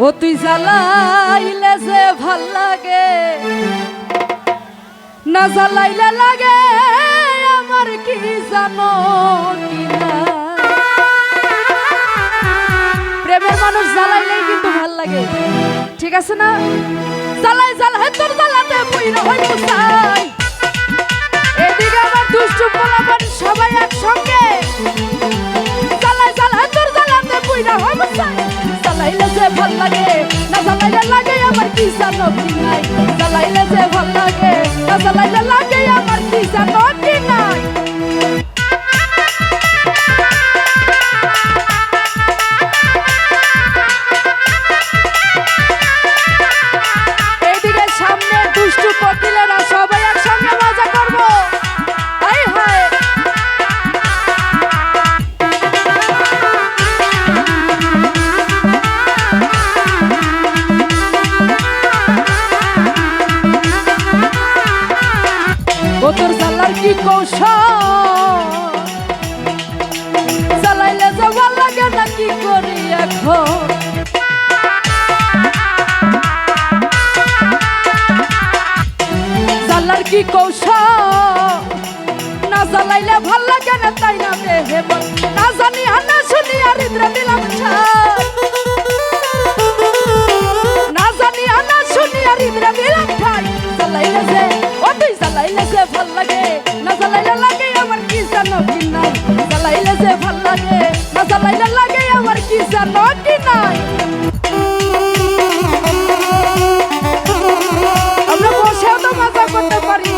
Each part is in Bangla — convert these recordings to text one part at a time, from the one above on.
ও তুই জ্বালাইলে যে ভাল লাগে, না জ্বালাইলে লাগে আমার কি জানো কিনা। প্রেমের মানুষ জ্বালাইলেই কিন্তু ভাল লাগে, ঠিক আছে না? জ্বালাই জ্বালাই তোর জ্বালাতে পুইরা হই মুসাই। এদিকে আমার দুষ্টু পোলাপান সবাই একসঙ্গে জ্বালাই জ্বালাই তোর জ্বালাতে পুইরা হই মুসাই। জ্বালাইলে যে ভাল লাগে, না জ্বালাইলে লাগে আমার কি জানো কি নাই। জ্বালাইলে যে ভাল লাগে, না জ্বালাইলে লাগে আমার কি জানো কি নাই। এইদিকে সামনে দুষ্টু কোকিলেরা সবাই একসঙ্গে মজা করবো। আই হায় ও তোর জ্বালার কি কৌশল, জ্বালাইলে যে ভাল লাগে না কি করি এখন। জ্বালার কি কৌশল, না জ্বালাইলে ভাল লাগে না তাই না দেহে বল। না জানি না শুনি আর ইন্দ্র দিলাম ঠাই, না জানি না শুনি আর ইন্দ্র দিলাম ঠাই। জ্বালাইলে যে ও তুই জ্বালাইলে যে ভাল লাগে, না জ্বালাইলে লাগে আমার কি জানো কি নাই। জ্বালাইলে যে ভাল লাগে, না জ্বালাইলে লাগে আমার কি জানো কি নাই। আমরা বসেও তো মজা করতে পারি।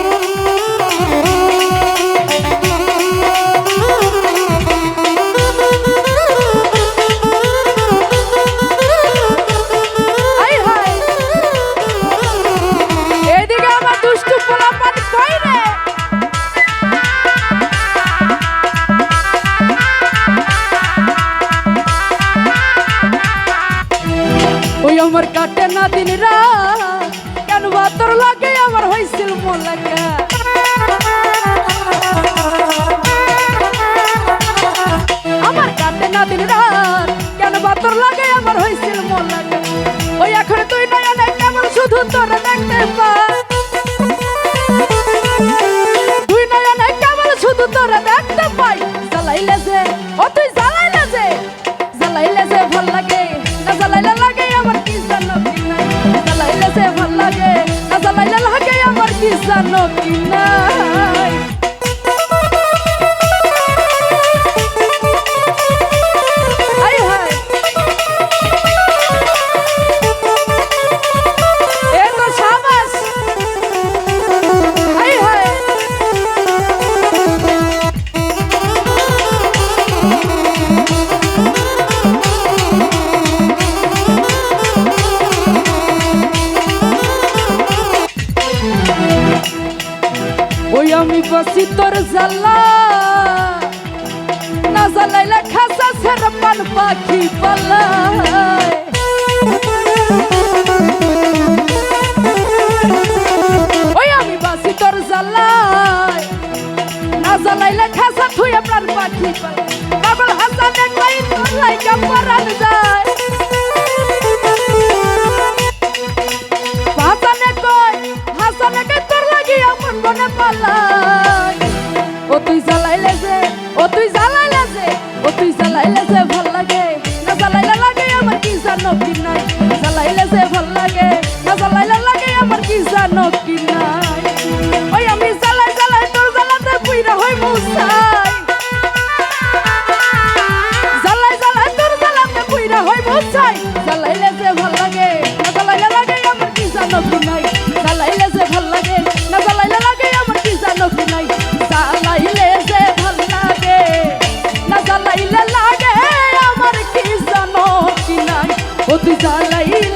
আমার কাটে না দিন রাত, কেন তোর লাগে আমার হয়েছিল মোলাকা। আমার কাটে না দিন রাত, কেন তোর লাগে আমার হয়েছিল মোলাকা। ওই এখন তুই নয়া নাই কেমন শুধু তোরা দেখতে পাই, তুই নয়া নাই কেমন শুধু তোরা দেখতে পাই। জ্বালাইলে যে ও তুই জ্বালাইলে যে, জ্বালাইলে যে ভাল লাগে, না জ্বালাইলে লাগে আমার কি জানো কি নাই। জ্বালাইলে যে ভাল লাগে, না জ্বালাইলে লাগে আমার কি জানো কি নাই। আমি বসি তোর জ্বালা, না জ্বালাইলে খাসা ছেড়ে পান পাখি পালায়। ওই আমি বসি তোর জ্বালায়, না জ্বালাইলে খাসা থুয়ে প্রাণ পাখি পালায়। পাগল হাসানে কই তোর লাইকা পরান যায়, হাসানে কই হাসানে কই তোর লাগি আমার মনে পালায়। ও তুই জ্বালাইলে যে, ও তুই জ্বালাইলে যে, ও তুই জ্বালাইলে যে ভাল লাগে, না জ্বালাইলে লাগে আমার কি জানো কি নাই। জ্বালাইলে যে ভাল লাগে, না জ্বালাইলে লাগে আমার কি জানো কি নাই। ওই আমি জ্বালাই জ্বালাই তোর জ্বালাতে পুইরা হই মুসাই। জ্বালাই জ্বালাই তোর জ্বালাতে পুইরা হই মুসাই। জ্বালাইলে যে ভাল লাগে, না জ্বালাইলে লাগে আমার কি জানো কি নাই। জ্বালাইলে যে ভাল লাগে, না জ্বালাইলে লাগে আমার কি জানো কি নাই। জ্বালাইলে যে ভাল লাগে, না জ্বালাইলে লাগে আমার কি জানো কি নাই। ও তুই জ্বালাইলে